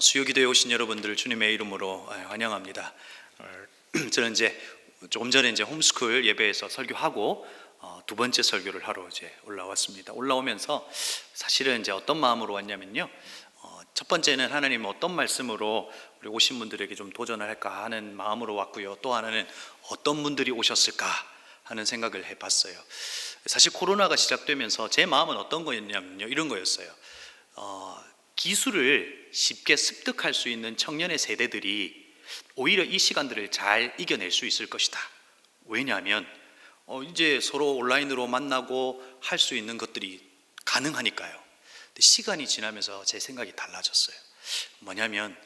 수요기도에 오신 여러분들을 주님의 이름으로 환영합니다. 저는 이제 조금 전에 홈스쿨 예배에서 설교하고 두 번째 설교를 하러 올라왔습니다. 올라오면서 사실은 어떤 마음으로 왔냐면요. 첫 번째는 하나님 어떤 말씀으로 우리 오신 분들에게 좀 도전을 할까 하는 마음으로 왔고요. 또 하나는 어떤 분들이 오셨을까 하는 생각을 해봤어요. 사실 코로나가 시작되면서 제 마음은 어떤 거였냐면요. 이런 거였어요. 기술을 쉽게 습득할 수 있는 청년의 세대들이 오히려 이 시간들을 잘 이겨낼 수 있을 것이다. 왜냐하면 이제 서로 온라인으로 만나고 할 수 있는 것들이 가능하니까요. 근데 시간이 지나면서 제 생각이 달라졌어요. 뭐냐면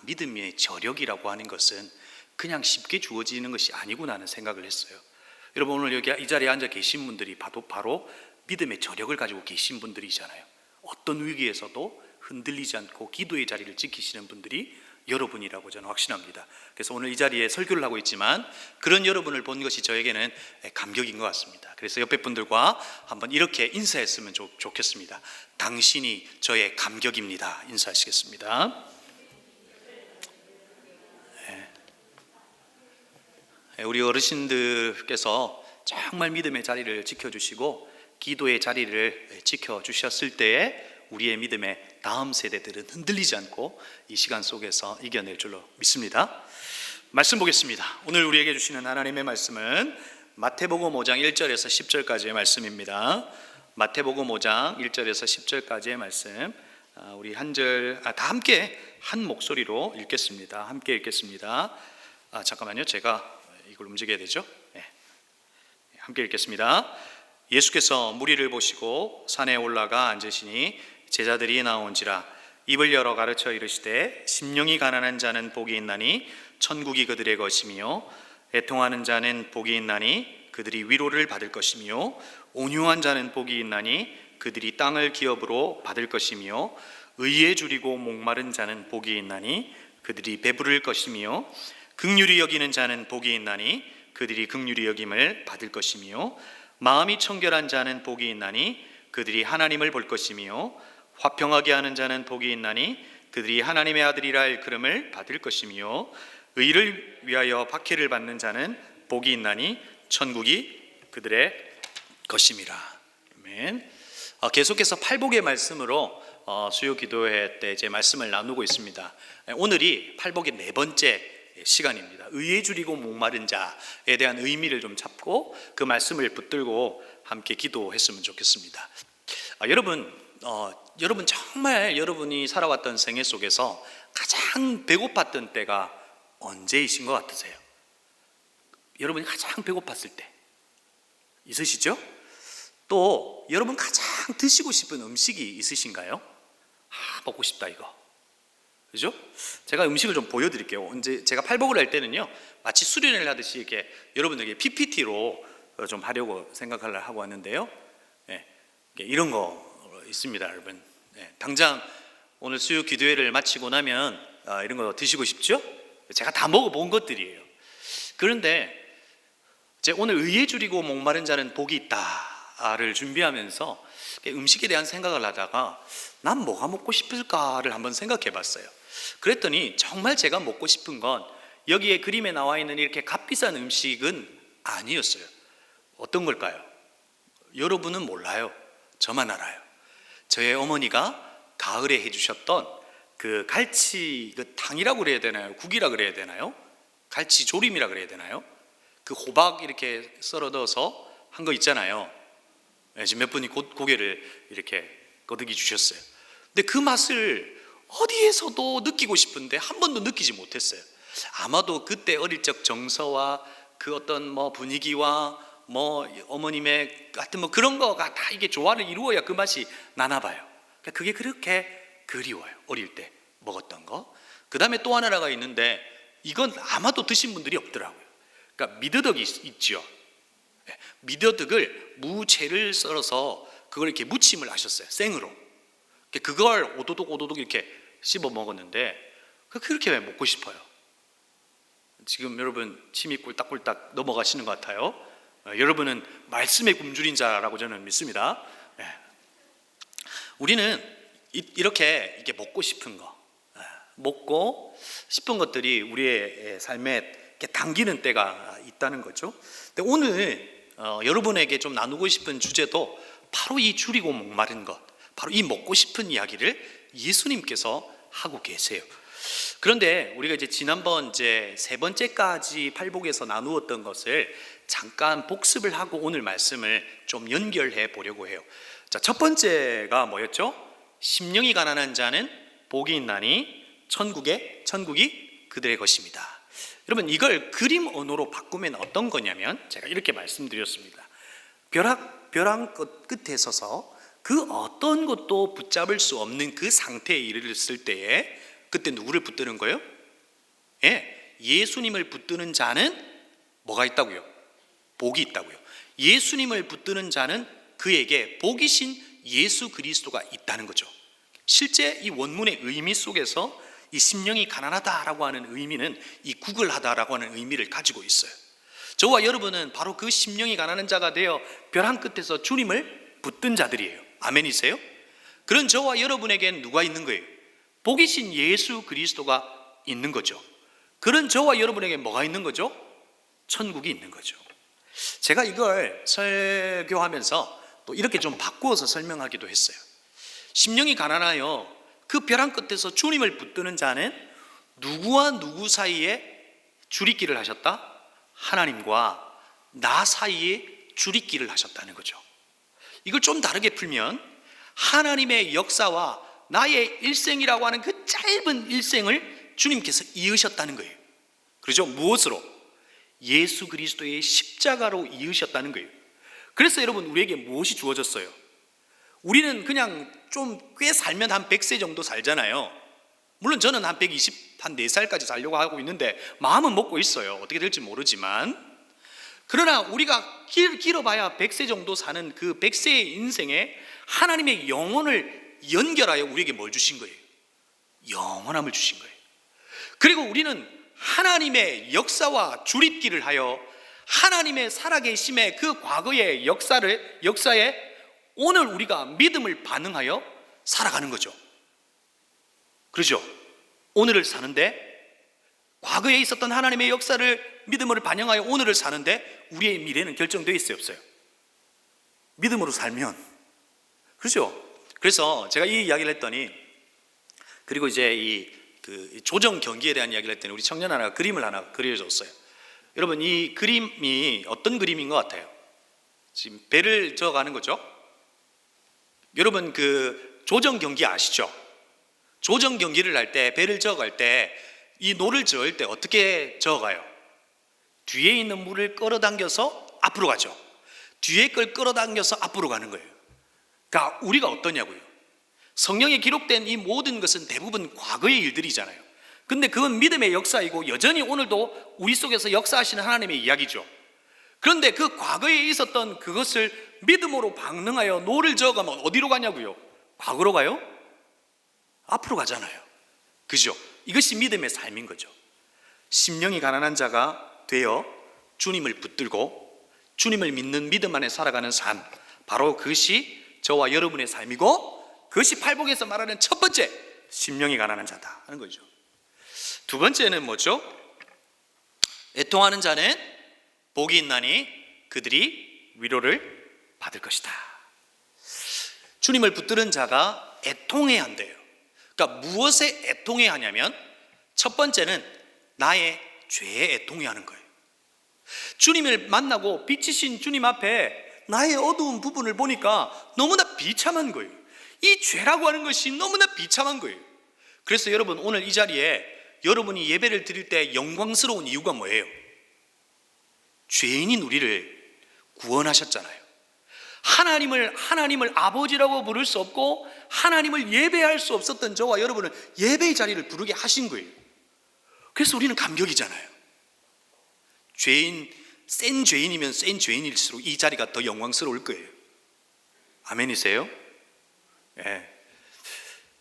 믿음의 저력이라고 하는 것은 그냥 쉽게 주어지는 것이 아니구나 하는 생각을 했어요. 여러분, 오늘 여기 이 자리에 앉아 계신 분들이 바로 믿음의 저력을 가지고 계신 분들이잖아요. 어떤 위기에서도 흔들리지 않고 기도의 자리를 지키시는 분들이 여러분이라고 저는 확신합니다. 그래서 오늘 이 자리에 설교를 하고 있지만 그런 여러분을 본 것이 저에게는 감격인 것 같습니다. 그래서 옆에 분들과 한번 이렇게 인사했으면 좋겠습니다. 당신이 저의 감격입니다. 인사하시겠습니다. 우리 어르신들께서 정말 믿음의 자리를 지켜주시고 기도의 자리를 지켜주셨을 때에 우리의 믿음의 다음 세대들은 흔들리지 않고 이 시간 속에서 이겨낼 줄로 믿습니다. 말씀 보겠습니다. 오늘 우리에게 주시는 하나님의 말씀은 마태복음 5장 1절에서 10절까지의 말씀입니다. 마태복음 5장 1절에서 10절까지의 말씀, 우리 다 함께 한 목소리로 읽겠습니다. 함께 읽겠습니다. 잠깐만요. 제가 이걸 움직여야 되죠? 네. 함께 읽겠습니다. 예수께서 무리를 보시고 산에 올라가 앉으시니 제자들이 나온지라 입을 열어 가르쳐 이르시되 심령이 가난한 자는 복이 있나니 천국이 그들의 것이며 애통하는 자는 복이 있나니 그들이 위로를 받을 것이며 온유한 자는 복이 있나니 그들이 땅을 기업으로 받을 것이며 의에 줄이고 목마른 자는 복이 있나니 그들이 배부를 것이며 긍휼히 여기는 자는 복이 있나니 그들이 긍휼히 여김을 받을 것이며 마음이 청결한 자는 복이 있나니 그들이 하나님을 볼 것이며 화평하게 하는 자는 복이 있나니 그들이 하나님의 아들이라 일컬음을 받을 것이며 의를 위하여 박해를 받는 자는 복이 있나니 천국이 그들의 것임이라. 아멘. 계속해서 팔복의 말씀으로 수요 기도회 때 제 말씀을 나누고 있습니다. 오늘이 팔복의 네 번째 시간입니다. 의에 줄이고 목마른 자에 대한 의미를 좀 잡고 그 말씀을 붙들고 함께 기도했으면 좋겠습니다. 여러분 정말 여러분이 살아왔던 생애 속에서 가장 배고팠던 때가 언제이신 것 같으세요? 여러분이 가장 배고팠을 때 있으시죠? 또 여러분 가장 드시고 싶은 음식이 있으신가요? 먹고 싶다 이거. 그죠? 제가 음식을 좀 보여드릴게요. 언제 제가 팔복을 할 때는요, 마치 수련을 하듯이 이렇게 여러분들에게 PPT로 좀 하려고 생각을 하고 왔는데요. 네, 이런 거 있습니다, 여러분. 네, 당장 오늘 수요 기도회를 마치고 나면 이런 거 드시고 싶죠? 제가 다 먹어본 것들이에요. 그런데 오늘 의에 줄이고 목마른 자는 복이 있다를 준비하면서 음식에 대한 생각을 하다가 난 뭐가 먹고 싶을까를 한번 생각해 봤어요. 그랬더니 정말 제가 먹고 싶은 건 여기에 그림에 나와 있는 이렇게 값비싼 음식은 아니었어요. 어떤 걸까요? 여러분은 몰라요. 저만 알아요. 저의 어머니가 가을에 해주셨던 그 갈치 탕이라고 그래야 되나요? 국이라 그래야 되나요? 갈치 조림이라 그래야 되나요? 그 호박 이렇게 썰어 넣어서 한 거 있잖아요. 지금 몇 분이 고개를 이렇게 거두기 주셨어요. 근데 그 맛을 어디에서도 느끼고 싶은데 한 번도 느끼지 못했어요. 아마도 그때 어릴 적 정서와 그 어떤 분위기와 어머님의 같은 그런 거가 다 이게 조화를 이루어야 그 맛이 나나 봐요. 그러니까 그게 그렇게 그리워요. 어릴 때 먹었던 거. 그 다음에 또 하나가 있는데 이건 아마도 드신 분들이 없더라고요. 그러니까 미더덕이 있죠. 미더덕을 무채를 썰어서 그걸 이렇게 무침을 하셨어요. 생으로. 그걸 오도독 이렇게 씹어 먹었는데 그렇게 왜 먹고 싶어요? 지금 여러분 침이 꿀딱꿀딱 넘어가시는 것 같아요. 여러분은 말씀의 굶주린 자라고 저는 믿습니다. 우리는 이렇게 먹고 싶은 거, 먹고 싶은 것들이 우리의 삶에 이렇게 당기는 때가 있다는 거죠. 근데 오늘 여러분에게 좀 나누고 싶은 주제도 바로 이 줄이고 목마른 것, 바로 이 먹고 싶은 이야기를 예수님께서 하고 계세요. 그런데 우리가 이제 지난번 이제 세 번째까지 팔복에서 나누었던 것을 잠깐 복습을 하고 오늘 말씀을 좀 연결해 보려고 해요. 자, 첫 번째가 뭐였죠? 심령이 가난한 자는 복이 있나니 천국이 그들의 것입니다. 여러분, 이걸 그림 언어로 바꾸면 어떤 거냐면 제가 이렇게 말씀드렸습니다. 벼랑 끝에 서서 그 어떤 것도 붙잡을 수 없는 그 상태에 이르렀을 때에 그때 누구를 붙드는 거예요? 예수님을 붙드는 자는 뭐가 있다고요? 복이 있다고요. 예수님을 붙드는 자는 그에게 복이신 예수 그리스도가 있다는 거죠. 실제 이 원문의 의미 속에서 이 심령이 가난하다라고 하는 의미는 이 구걸하다라고 하는 의미를 가지고 있어요. 저와 여러분은 바로 그 심령이 가난한 자가 되어 벼랑 끝에서 주님을 붙든 자들이에요. 아멘이세요? 그런 저와 여러분에겐 누가 있는 거예요? 복이신 예수 그리스도가 있는 거죠. 그런 저와 여러분에게 뭐가 있는 거죠? 천국이 있는 거죠. 제가 이걸 설교하면서 또 이렇게 좀 바꾸어서 설명하기도 했어요. 심령이 가난하여 그 벼랑 끝에서 주님을 붙드는 자는 누구와 누구 사이에 줄이기를 하셨다? 하나님과 나 사이에 줄이기를 하셨다는 거죠. 이걸 좀 다르게 풀면 하나님의 역사와 나의 일생이라고 하는 그 짧은 일생을 주님께서 이으셨다는 거예요. 그렇죠? 무엇으로? 예수 그리스도의 십자가로 이으셨다는 거예요. 그래서 여러분, 우리에게 무엇이 주어졌어요? 우리는 그냥 좀 꽤 살면 한 100세 정도 살잖아요. 물론 저는 한 124살까지 살려고 하고 있는데 마음은 먹고 있어요. 어떻게 될지 모르지만. 그러나 우리가 길어봐야 100세 정도 사는 그 100세의 인생에 하나님의 영혼을 연결하여 우리에게 뭘 주신 거예요? 영원함을 주신 거예요. 그리고 우리는 하나님의 역사와 주립기를 하여 하나님의 살아계심의 그 과거의 역사에 오늘 우리가 믿음을 반응하여 살아가는 거죠. 그렇죠? 오늘을 사는데, 과거에 있었던 하나님의 역사를 믿음으로 반영하여 오늘을 사는데 우리의 미래는 결정되어 있어요, 없어요? 믿음으로 살면. 그렇죠? 그래서 제가 이 이야기를 했더니, 그리고 이제 그 조정 경기에 대한 이야기를 했더니 우리 청년 하나가 그림을 하나 그려줬어요. 여러분, 이 그림이 어떤 그림인 것 같아요? 지금 배를 저어가는 거죠. 여러분, 그 조정 경기 아시죠? 조정 경기를 할 때, 배를 저어갈 때, 이 노를 저을 때 어떻게 저어가요? 뒤에 있는 물을 끌어당겨서 앞으로 가죠. 뒤에 걸 끌어당겨서 앞으로 가는 거예요. 그러니까 우리가 어떠냐고요? 성경에 기록된 이 모든 것은 대부분 과거의 일들이잖아요. 근데 그건 믿음의 역사이고 여전히 오늘도 우리 속에서 역사하시는 하나님의 이야기죠. 그런데 그 과거에 있었던 그것을 믿음으로 방능하여 노를 저어가면 어디로 가냐고요? 과거로 가요? 앞으로 가잖아요. 그죠? 이것이 믿음의 삶인 거죠. 심령이 가난한 자가 되어 주님을 붙들고 주님을 믿는 믿음 안에 살아가는 삶, 바로 그것이 저와 여러분의 삶이고, 그것이 팔복에서 말하는 첫 번째, 심령이 가난한 자다 하는 거죠. 두 번째는 뭐죠? 애통하는 자는 복이 있나니 그들이 위로를 받을 것이다. 주님을 붙드는 자가 애통해야 한대요. 그러니까 무엇에 애통해야 하냐면, 첫 번째는 나의 죄에 애통해야 하는 거예요. 주님을 만나고 빛이신 주님 앞에 나의 어두운 부분을 보니까 너무나 비참한 거예요. 이 죄라고 하는 것이 너무나 비참한 거예요. 그래서 여러분, 오늘 이 자리에 여러분이 예배를 드릴 때 영광스러운 이유가 뭐예요? 죄인인 우리를 구원하셨잖아요. 하나님을 아버지라고 부를 수 없고 하나님을 예배할 수 없었던 저와 여러분은 예배의 자리를 부르게 하신 거예요. 그래서 우리는 감격이잖아요. 센 죄인이면 센 죄인일수록 이 자리가 더 영광스러울 거예요. 아멘이세요? 예.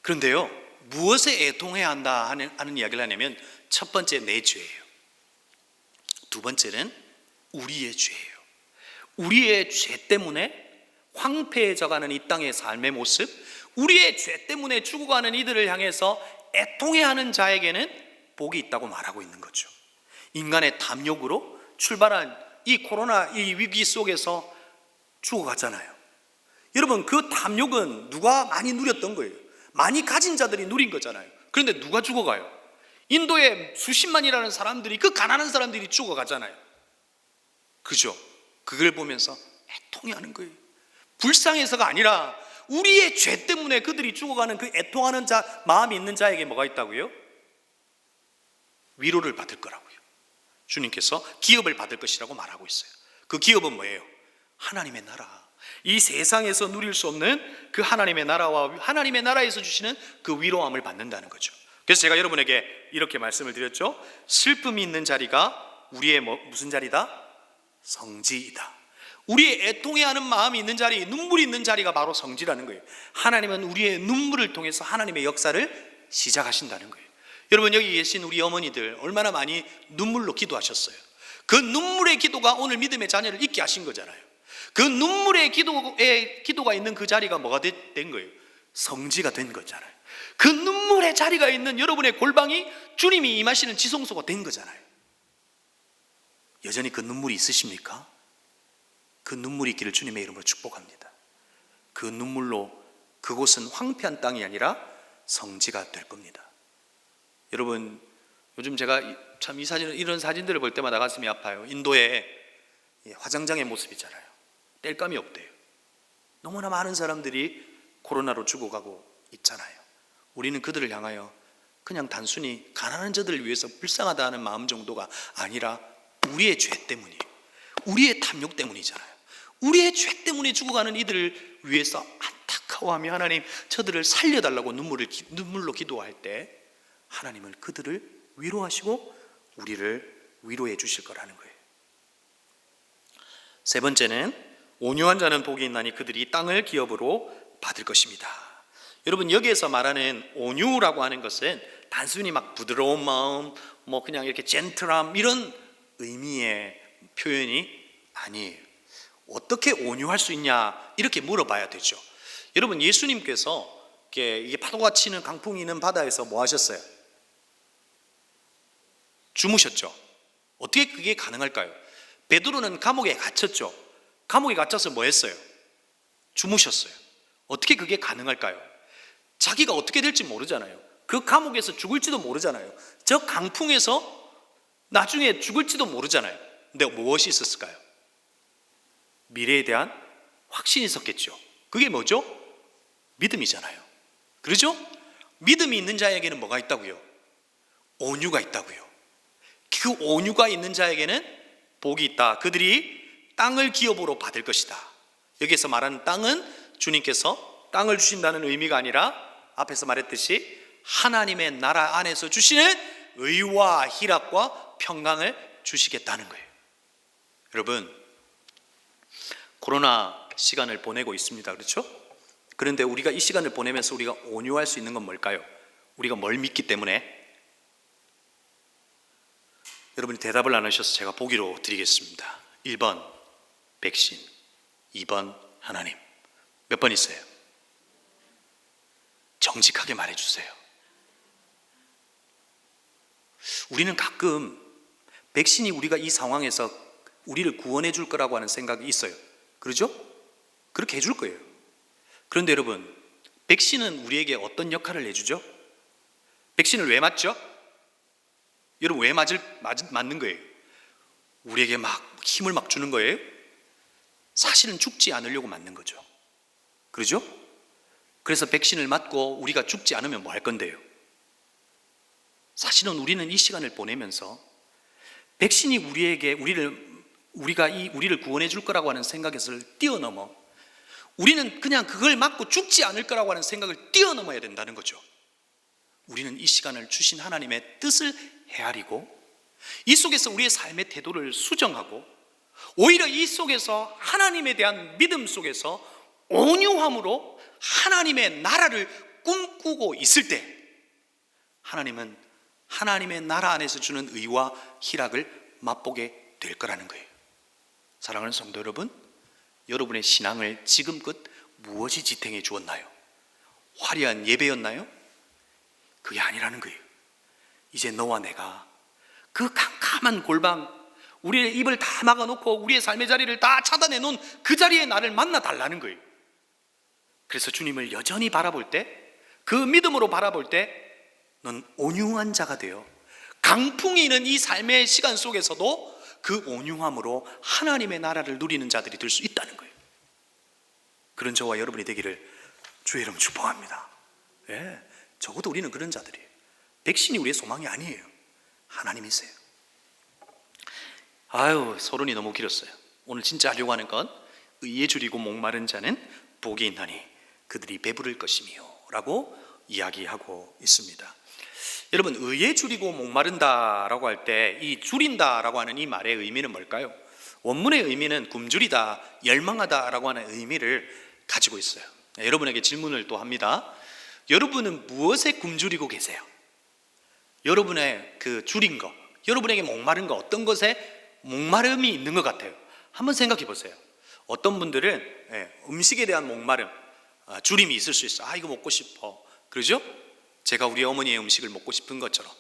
그런데요, 무엇에 애통해야 한다 하는 이야기를 하냐면, 첫 번째 내 죄예요. 두 번째는 우리의 죄예요. 우리의 죄 때문에 황폐해져가는 이 땅의 삶의 모습, 우리의 죄 때문에 죽어가는 이들을 향해서 애통해하는 자에게는 복이 있다고 말하고 있는 거죠. 인간의 탐욕으로 출발한 이 코로나 이 위기 속에서 죽어갔잖아요. 여러분, 그 탐욕은 누가 많이 누렸던 거예요? 많이 가진 자들이 누린 거잖아요. 그런데 누가 죽어가요? 인도에 수십만이라는 사람들이, 그 가난한 사람들이 죽어가잖아요. 그죠? 그걸 보면서 애통해하는 거예요. 불쌍해서가 아니라 우리의 죄 때문에 그들이 죽어가는 그 애통하는 자, 마음이 있는 자에게 뭐가 있다고요? 위로를 받을 거라고요. 주님께서 기업을 받을 것이라고 말하고 있어요. 그 기업은 뭐예요? 하나님의 나라. 이 세상에서 누릴 수 없는 그 하나님의 나라와 하나님의 나라에서 주시는 그 위로함을 받는다는 거죠. 그래서 제가 여러분에게 이렇게 말씀을 드렸죠. 슬픔이 있는 자리가 우리의 무슨 자리다? 성지이다. 우리의 애통해하는 마음이 있는 자리, 눈물이 있는 자리가 바로 성지라는 거예요. 하나님은 우리의 눈물을 통해서 하나님의 역사를 시작하신다는 거예요. 여러분, 여기 계신 우리 어머니들 얼마나 많이 눈물로 기도하셨어요. 그 눈물의 기도가 오늘 믿음의 자녀를 있게 하신 거잖아요. 그 눈물의 기도가 있는 그 자리가 뭐가 된 거예요? 성지가 된 거잖아요. 그 눈물의 자리가 있는 여러분의 골방이 주님이 임하시는 지성소가 된 거잖아요. 여전히 그 눈물이 있으십니까? 그 눈물이 있기를 주님의 이름으로 축복합니다. 그 눈물로 그곳은 황폐한 땅이 아니라 성지가 될 겁니다. 여러분, 요즘 제가 참 이런 사진들을 볼 때마다 가슴이 아파요. 인도의 화장장의 모습이잖아요. 뗄감이 없대요. 너무나 많은 사람들이 코로나로 죽어가고 있잖아요. 우리는 그들을 향하여 그냥 단순히 가난한 자들을 위해서 불쌍하다 하는 마음 정도가 아니라 우리의 죄 때문이에요. 우리의 탐욕 때문이잖아요. 우리의 죄 때문에 죽어가는 이들을 위해서 안타까워하며 하나님, 저들을 살려달라고 눈물로 기도할 때 하나님은 그들을 위로하시고 우리를 위로해 주실 거라는 거예요. 세 번째는 온유한 자는 복이 있나니 그들이 땅을 기업으로 받을 것입니다. 여러분, 여기에서 말하는 온유라고 하는 것은 단순히 막 부드러운 마음, 그냥 이렇게 젠틀함 이런 의미의 표현이 아니에요. 어떻게 온유할 수 있냐 이렇게 물어봐야 되죠. 여러분, 예수님께서 이게 파도가 치는 강풍이 있는 바다에서 뭐 하셨어요? 주무셨죠. 어떻게 그게 가능할까요? 베드로는 감옥에 갇혔죠. 감옥에 갇혀서 뭐 했어요? 주무셨어요. 어떻게 그게 가능할까요? 자기가 어떻게 될지 모르잖아요. 그 감옥에서 죽을지도 모르잖아요. 저 강풍에서 나중에 죽을지도 모르잖아요. 근데 무엇이 있었을까요? 미래에 대한 확신이 있었겠죠. 그게 뭐죠? 믿음이잖아요. 그렇죠? 믿음이 있는 자에게는 뭐가 있다고요? 온유가 있다고요. 그 온유가 있는 자에게는 복이 있다. 그들이 땅을 기업으로 받을 것이다. 여기서 말하는 땅은 주님께서 땅을 주신다는 의미가 아니라 앞에서 말했듯이 하나님의 나라 안에서 주시는 의와 희락과 평강을 주시겠다는 거예요. 여러분, 코로나 시간을 보내고 있습니다. 그렇죠? 그런데 우리가 이 시간을 보내면서 우리가 온유할 수 있는 건 뭘까요? 우리가 뭘 믿기 때문에? 여러분이 대답을 안 하셔서 제가 보기로 드리겠습니다. 1번 백신, 2번 하나님. 몇 번 있어요? 정직하게 말해주세요. 우리는 가끔 백신이 우리가 이 상황에서 우리를 구원해 줄 거라고 하는 생각이 있어요. 그렇죠? 그렇게 해줄 거예요. 그런데 여러분, 백신은 우리에게 어떤 역할을 해주죠? 백신을 왜 맞죠? 여러분, 왜 맞는 거예요? 우리에게 막 힘을 막 주는 거예요? 사실은 죽지 않으려고 맞는 거죠. 그렇죠? 그래서 백신을 맞고 우리가 죽지 않으면 뭐 할 건데요? 사실은 우리는 이 시간을 보내면서 백신이 우리를 구원해 줄 거라고 하는 생각에서 뛰어넘어 우리는 그냥 그걸 맞고 죽지 않을 거라고 하는 생각을 뛰어넘어야 된다는 거죠. 우리는 이 시간을 주신 하나님의 뜻을 헤아리고 이 속에서 우리의 삶의 태도를 수정하고 오히려 이 속에서 하나님에 대한 믿음 속에서 온유함으로 하나님의 나라를 꿈꾸고 있을 때 하나님은 하나님의 나라 안에서 주는 의와 희락을 맛보게 될 거라는 거예요. 사랑하는 성도 여러분, 여러분의 신앙을 지금껏 무엇이 지탱해 주었나요? 화려한 예배였나요? 그게 아니라는 거예요. 이제 너와 내가 그 캄캄한 골방, 우리의 입을 다 막아놓고 우리의 삶의 자리를 다 차단해 놓은 그 자리에 나를 만나 달라는 거예요. 그래서 주님을 여전히 바라볼 때, 그 믿음으로 바라볼 때 넌 온유한 자가 되어 강풍이 있는 이 삶의 시간 속에서도 그 온유함으로 하나님의 나라를 누리는 자들이 될 수 있다는 거예요. 그런 저와 여러분이 되기를 주의 이름 축복합니다. 예, 적어도 우리는 그런 자들이에요. 백신이 우리의 소망이 아니에요. 하나님이세요. 아유, 서론이 너무 길었어요. 오늘 진짜 하려고 하는 건 의에 줄이고 목마른 자는 복이 있나니 그들이 배부를 것이며 라고 이야기하고 있습니다. 여러분, 의에 줄이고 목마른다라고 할 때 이 줄인다라고 하는 이 말의 의미는 뭘까요? 원문의 의미는 굶주리다, 열망하다라고 하는 의미를 가지고 있어요. 여러분에게 질문을 또 합니다. 여러분은 무엇에 굶주리고 계세요? 여러분의 그 줄인 거, 여러분에게 목마른 거, 어떤 것에 목마름이 있는 것 같아요? 한번 생각해 보세요. 어떤 분들은 음식에 대한 목마름, 줄임이 있을 수 있어요. 이거 먹고 싶어. 그러죠? 제가 우리 어머니의 음식을 먹고 싶은 것처럼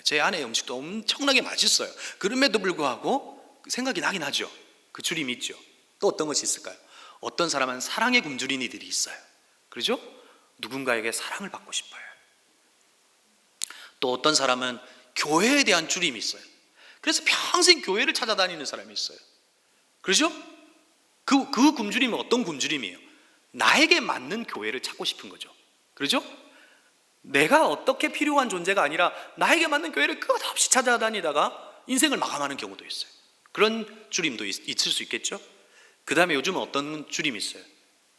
제 아내의 음식도 엄청나게 맛있어요. 그럼에도 불구하고 생각이 나긴 하죠. 그 줄임이 있죠. 또 어떤 것이 있을까요? 어떤 사람은 사랑에 굶주린 이들이 있어요. 그렇죠? 누군가에게 사랑을 받고 싶어요. 또 어떤 사람은 교회에 대한 줄임이 있어요. 그래서 평생 교회를 찾아다니는 사람이 있어요. 그렇죠? 그 굶주림은 어떤 굶주림이에요? 나에게 맞는 교회를 찾고 싶은 거죠. 그렇죠? 내가 어떻게 필요한 존재가 아니라 나에게 맞는 교회를 끝없이 찾아다니다가 인생을 마감하는 경우도 있어요. 그런 줄임도 있을 수 있겠죠. 그 다음에 요즘은 어떤 줄임이 있어요?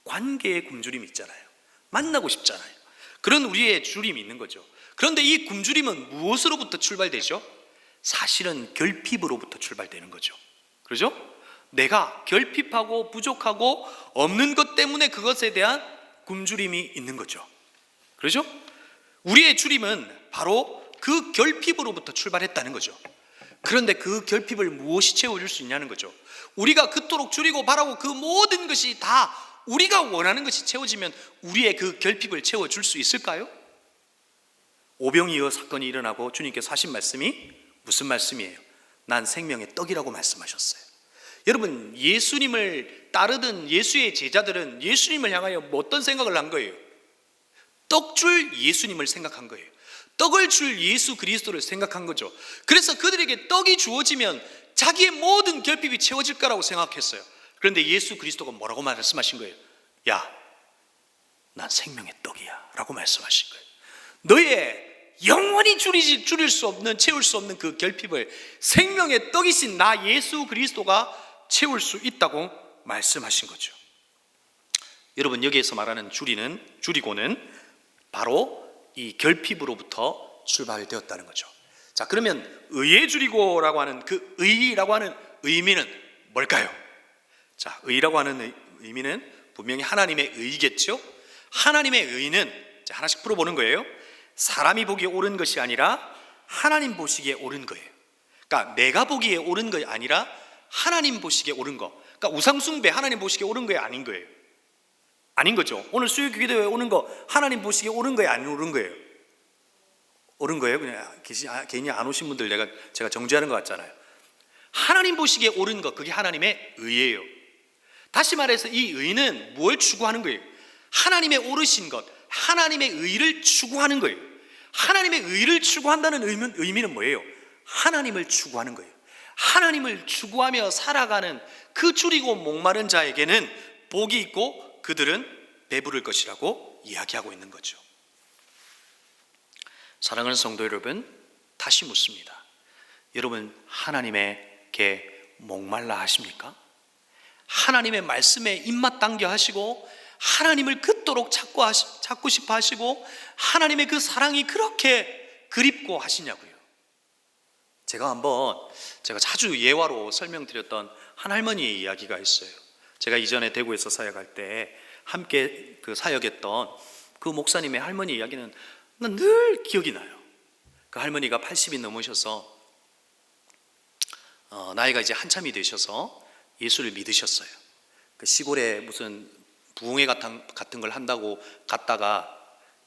관계의 굶주림이 있잖아요. 만나고 싶잖아요. 그런 우리의 줄임이 있는 거죠. 그런데 이 굶주림은 무엇으로부터 출발되죠? 사실은 결핍으로부터 출발되는 거죠. 그렇죠? 내가 결핍하고 부족하고 없는 것 때문에 그것에 대한 굶주림이 있는 거죠. 그렇죠? 우리의 줄임은 바로 그 결핍으로부터 출발했다는 거죠. 그런데 그 결핍을 무엇이 채워줄 수 있냐는 거죠. 우리가 그토록 줄이고 바라고 그 모든 것이 다 우리가 원하는 것이 채워지면 우리의 그 결핍을 채워줄 수 있을까요? 오병이어 사건이 일어나고 주님께서 하신 말씀이 무슨 말씀이에요? 난 생명의 떡이라고 말씀하셨어요. 여러분, 예수님을 따르던 예수의 제자들은 예수님을 향하여 어떤 생각을 한 거예요? 떡줄 예수님을 생각한 거예요. 떡을 줄 예수 그리스도를 생각한 거죠. 그래서 그들에게 떡이 주어지면 자기의 모든 결핍이 채워질 거라고 생각했어요. 그런데 예수 그리스도가 뭐라고 말씀하신 거예요? 야, 난 생명의 떡이야 라고 말씀하신 거예요. 너의 영원히 줄일 수 없는, 채울 수 없는 그 결핍을 생명의 떡이신 나 예수 그리스도가 채울 수 있다고 말씀하신 거죠. 여러분, 여기에서 말하는 줄이고는 바로 이 결핍으로부터 출발되었다는 거죠. 자, 그러면 의에 줄이고라고 하는 그 의라고 하는 의미는 뭘까요? 자, 의라고 하는 의미는 분명히 하나님의 의겠죠. 하나님의 의는 하나씩 풀어보는 거예요. 사람이 보기에 옳은 것이 아니라 하나님 보시기에 옳은 거예요. 그러니까 내가 보기에 옳은 것이 아니라 하나님 보시기에 옳은 거. 그러니까 우상숭배 하나님 보시기에 옳은 거예요, 아닌 거예요? 아닌 거죠. 오늘 수요기도에 오는 거 하나님 보시기에 옳은 거예요, 안 옳은 거예요? 옳은 거예요? 그냥 괜히 안 오신 분들 제가 정죄하는 것 같잖아요. 하나님 보시기에 옳은 것, 그게 하나님의 의예요. 다시 말해서 이 의는 뭘 추구하는 거예요? 하나님의 옳으신 것, 하나님의 의를 추구하는 거예요. 하나님의 의를 추구한다는 의미는 뭐예요? 하나님을 추구하는 거예요. 하나님을 추구하며 살아가는 그 줄이고 목마른 자에게는 복이 있고 그들은 배부를 것이라고 이야기하고 있는 거죠. 사랑하는 성도 여러분, 다시 묻습니다. 여러분, 하나님에게 목말라 하십니까? 하나님의 말씀에 입맛 당겨 하시고 하나님을 그토록 찾고 싶어 하시고 하나님의 그 사랑이 그렇게 그립고 하시냐고요. 제가 자주 예화로 설명드렸던 한 할머니의 이야기가 있어요. 제가 이전에 대구에서 사역할 때 함께 그 사역했던 그 목사님의 할머니 이야기는 난 늘 기억이 나요. 그 할머니가 80이 넘으셔서 나이가 이제 한참이 되셔서 예수를 믿으셨어요. 그 시골에 무슨 부흥회 같은 걸 한다고 갔다가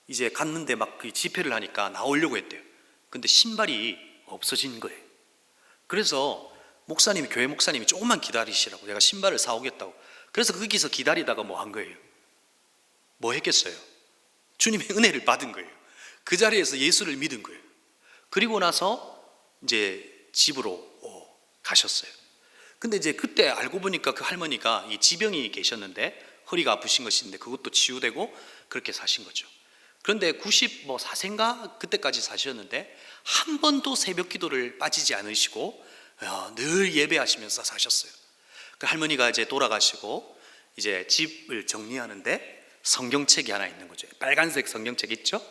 이제 갔는데 막 그 집회를 하니까 나오려고 했대요. 근데 신발이 없어진 거예요. 그래서 목사님이, 교회 목사님이 조금만 기다리시라고, 내가 신발을 사오겠다고. 그래서 거기서 기다리다가 뭐 한 거예요? 뭐 했겠어요? 주님의 은혜를 받은 거예요. 그 자리에서 예수를 믿은 거예요. 그리고 나서 이제 집으로 가셨어요. 근데 이제 그때 알고 보니까 그 할머니가 이 지병이 계셨는데, 허리가 아프신 것인데 그것도 치유되고 그렇게 사신 거죠. 그런데 94세인가 그때까지 사셨는데 한 번도 새벽 기도를 빠지지 않으시고 늘 예배하시면서 사셨어요. 그 할머니가 이제 돌아가시고 이제 집을 정리하는데 성경책이 하나 있는 거죠. 빨간색 성경책 있죠?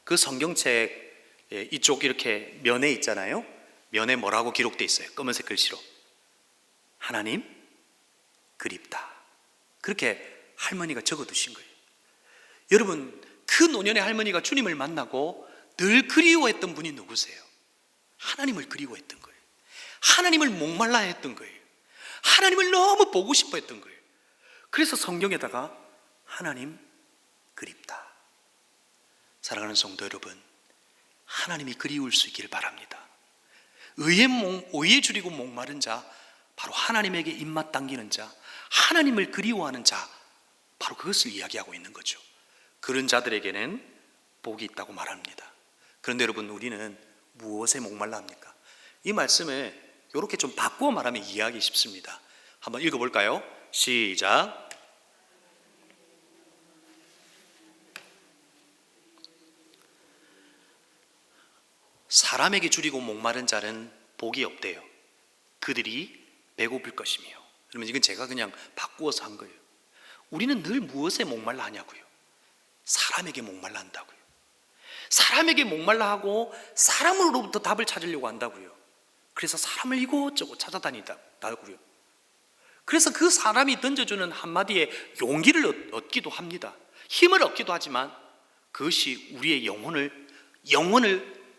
그 성경책 이쪽 이렇게 면에 있잖아요. 면에 뭐라고 기록되어 있어요? 검은색 글씨로. 하나님 그립다. 그렇게 할머니가 적어두신 거예요. 여러분, 그 노년의 할머니가 주님을 만나고 늘 그리워했던 분이 누구세요? 하나님을 그리워했던 거예요. 하나님을 목말라 했던 거예요. 하나님을 너무 보고 싶어 했던 거예요. 그래서 성경에다가 하나님 그립다. 사랑하는 성도 여러분, 하나님이 그리울 수 있기를 바랍니다. 의에 줄이고 목마른 자, 바로 하나님에게 입맛 당기는 자, 하나님을 그리워하는 자, 바로 그것을 이야기하고 있는 거죠. 그런 자들에게는 복이 있다고 말합니다. 그런데 여러분, 우리는 무엇에 목말라 합니까? 이 말씀을 이렇게 좀 바꾸어 말하면 이해하기 쉽습니다. 한번 읽어볼까요? 시작. 사람에게 줄이고 목마른 자는 복이 없대요. 그들이 배고플 것이며. 그러면 이건 제가 그냥 바꾸어서 한 거예요. 우리는 늘 무엇에 목말라 하냐고요? 사람에게 목말라 한다고요. 사람에게 목말라 하고 사람으로부터 답을 찾으려고 한다고요. 그래서 사람을 이곳저곳 찾아다닌다고요. 그래서 그 사람이 던져주는 한마디에 용기를 얻기도 합니다. 힘을 얻기도 하지만 그것이 우리의 영혼을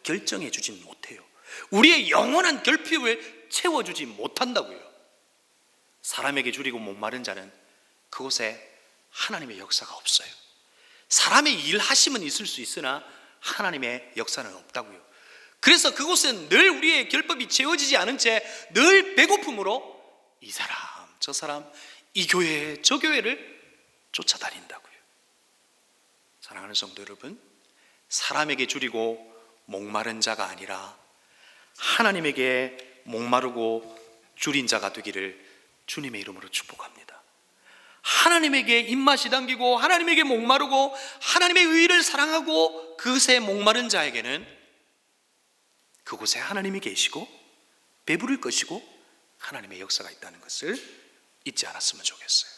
결정해 주진 못해요. 우리의 영원한 결핍을 채워주지 못한다고요. 사람에게 줄이고 목마른 자는 그곳에 하나님의 역사가 없어요. 사람의 일하심은 있을 수 있으나 하나님의 역사는 없다고요. 그래서 그곳은 늘 우리의 결핍이 채워지지 않은 채 늘 배고픔으로 이 사람 저 사람, 이 교회 저 교회를 쫓아다닌다고요. 사랑하는 성도 여러분, 사람에게 줄이고 목마른 자가 아니라 하나님에게 목마르고 줄인 자가 되기를 주님의 이름으로 축복합니다. 하나님에게 입맛이 당기고 하나님에게 목마르고 하나님의 의를 사랑하고 그것에 목마른 자에게는 그곳에 하나님이 계시고 배부를 것이고 하나님의 역사가 있다는 것을 잊지 않았으면 좋겠어요.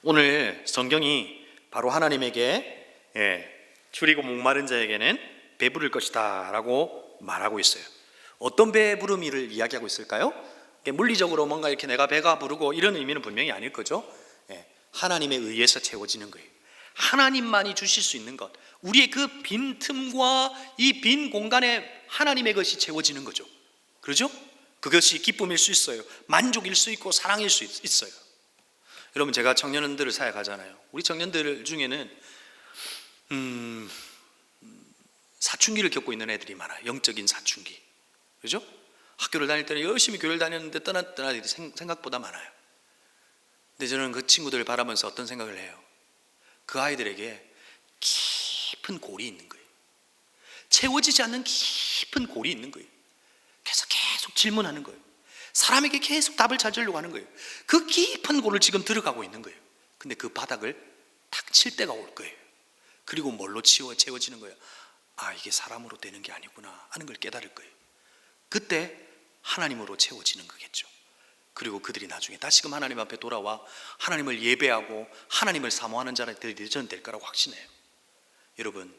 오늘 성경이 바로 하나님에게 줄이고 목마른 자에게는 배부를 것이다 라고 말하고 있어요. 어떤 배부름이를 이야기하고 있을까요? 물리적으로 뭔가 이렇게 내가 배가 부르고 이런 의미는 분명히 아닐 거죠. 하나님에 의해서 채워지는 거예요. 하나님만이 주실 수 있는 것, 우리의 그 빈 틈과 이 빈 공간에 하나님의 것이 채워지는 거죠. 그렇죠? 그것이 기쁨일 수 있어요. 만족일 수 있고 사랑일 수 있어요. 여러분, 제가 청년들을 사역하잖아요. 우리 청년들 중에는 사춘기를 겪고 있는 애들이 많아요. 영적인 사춘기. 그렇죠? 학교를 다닐 때는 열심히 교회를 다녔는데 떠났던 아이들이 생각보다 많아요. 근데 저는 그 친구들을 바라면서 어떤 생각을 해요? 그 아이들에게 깊은 골이 있는 거예요. 채워지지 않는 깊은 골이 있는 거예요. 그래서 계속 질문하는 거예요. 사람에게 계속 답을 찾으려고 하는 거예요. 그 깊은 골을 지금 들어가고 있는 거예요. 근데 그 바닥을 탁 칠 때가 올 거예요. 그리고 뭘로 채워지는 거예요? 아, 이게 사람으로 되는 게 아니구나 하는 걸 깨달을 거예요. 그때 하나님으로 채워지는 거겠죠. 그리고 그들이 나중에 다시금 하나님 앞에 돌아와 하나님을 예배하고 하나님을 사모하는 자들이 저는 될 거라고 확신해요. 여러분,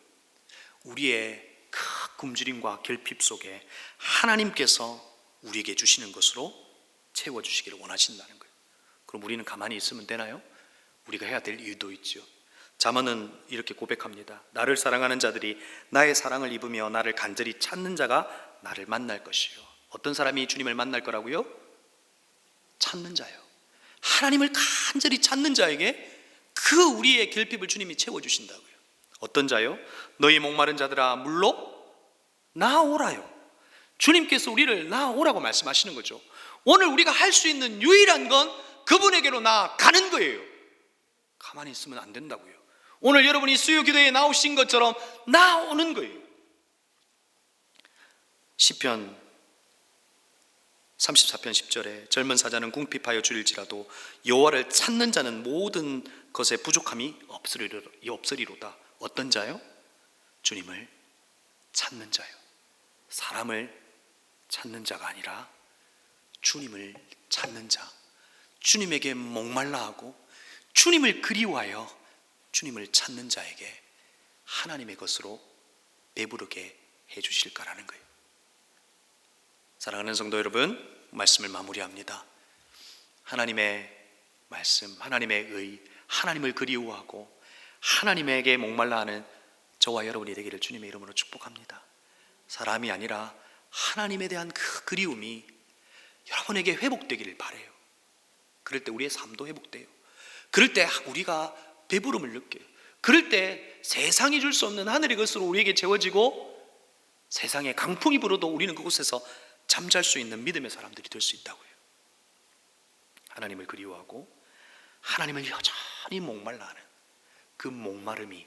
우리의 그 굶주림과 결핍 속에 하나님께서 우리에게 주시는 것으로 채워주시기를 원하신다는 거예요. 그럼 우리는 가만히 있으면 되나요? 우리가 해야 될 이유도 있죠. 잠언은 이렇게 고백합니다. 나를 사랑하는 자들이 나의 사랑을 입으며 나를 간절히 찾는 자가 나를 만날 것이요. 어떤 사람이 주님을 만날 거라고요? 찾는 자요. 하나님을 간절히 찾는 자에게 그 우리의 결핍을 주님이 채워주신다고요. 어떤 자요? 너희 목마른 자들아 물로 나오라요. 주님께서 우리를 나오라고 말씀하시는 거죠. 오늘 우리가 할 수 있는 유일한 건 그분에게로 나아가는 거예요. 가만히 있으면 안 된다고요. 오늘 여러분이 수요 기도에 나오신 것처럼 나오는 거예요. 시편 34편 10절에 젊은 사자는 궁핍하여 줄일지라도 여호와를 찾는 자는 모든 것에 부족함이 없으리로다. 어떤 자요? 주님을 찾는 자요. 사람을 찾는 자가 아니라 주님을 찾는 자, 주님에게 목말라하고 주님을 그리워하여 주님을 찾는 자에게 하나님의 것으로 배부르게 해주실 거라는 거예요. 사랑하는 성도 여러분, 말씀을 마무리합니다. 하나님의 말씀, 하나님의 의, 하나님을 그리워하고 하나님에게 목말라하는 저와 여러분이 되기를 주님의 이름으로 축복합니다. 사람이 아니라 하나님에 대한 그 그리움이 여러분에게 회복되기를 바라요. 그럴 때 우리의 삶도 회복돼요. 그럴 때 우리가 배부름을 느껴요. 그럴 때 세상이 줄 수 없는 하늘의 것으로 우리에게 채워지고 세상에 강풍이 불어도 우리는 그곳에서 잠잘 수 있는 믿음의 사람들이 될 수 있다고요. 하나님을 그리워하고 하나님을 여전히 목말라하는 그 목마름이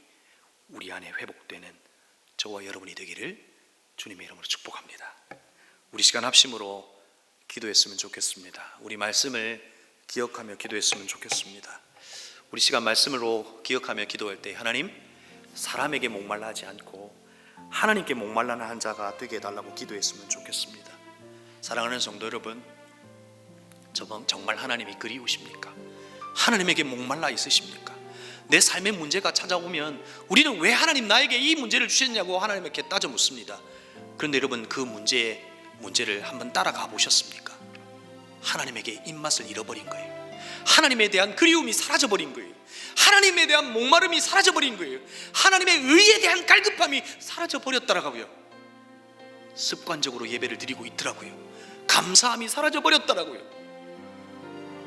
우리 안에 회복되는 저와 여러분이 되기를 주님의 이름으로 축복합니다. 우리 시간 합심으로 기도했으면 좋겠습니다. 우리 말씀을 기억하며 기도했으면 좋겠습니다. 우리 시간 말씀으로 기억하며 기도할 때 하나님, 사람에게 목말라 하지 않고 하나님께 목말라는 한 자가 되게 해달라고 기도했으면 좋겠습니다. 사랑하는 성도 여러분, 정말 하나님이 그리우십니까? 하나님에게 목말라 있으십니까? 내 삶의 문제가 찾아오면 우리는 왜 하나님 나에게 이 문제를 주셨냐고 하나님께 따져 묻습니다. 그런데 여러분, 그 문제를 한번 따라가 보셨습니까? 하나님에게 입맛을 잃어버린 거예요. 하나님에 대한 그리움이 사라져버린 거예요. 하나님에 대한 목마름이 사라져버린 거예요. 하나님의 의에 대한 갈급함이 사라져버렸더라고요. 습관적으로 예배를 드리고 있더라고요. 감사함이 사라져버렸더라고요.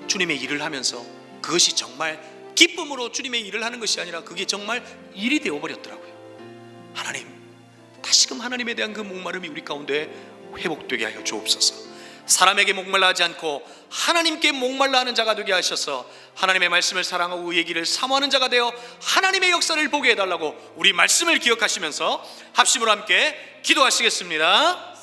주님의 일을 하면서 그것이 정말 기쁨으로 주님의 일을 하는 것이 아니라 그게 정말 일이 되어버렸더라고요. 하나님, 다시금 하나님에 대한 그 목마름이 우리 가운데 회복되게 하여 주옵소서. 사람에게 목말라 하지 않고 하나님께 목말라 하는 자가 되게 하셔서 하나님의 말씀을 사랑하고 의의 길을 사모하는 자가 되어 하나님의 역사를 보게 해달라고 우리 말씀을 기억하시면서 합심으로 함께 기도하시겠습니다.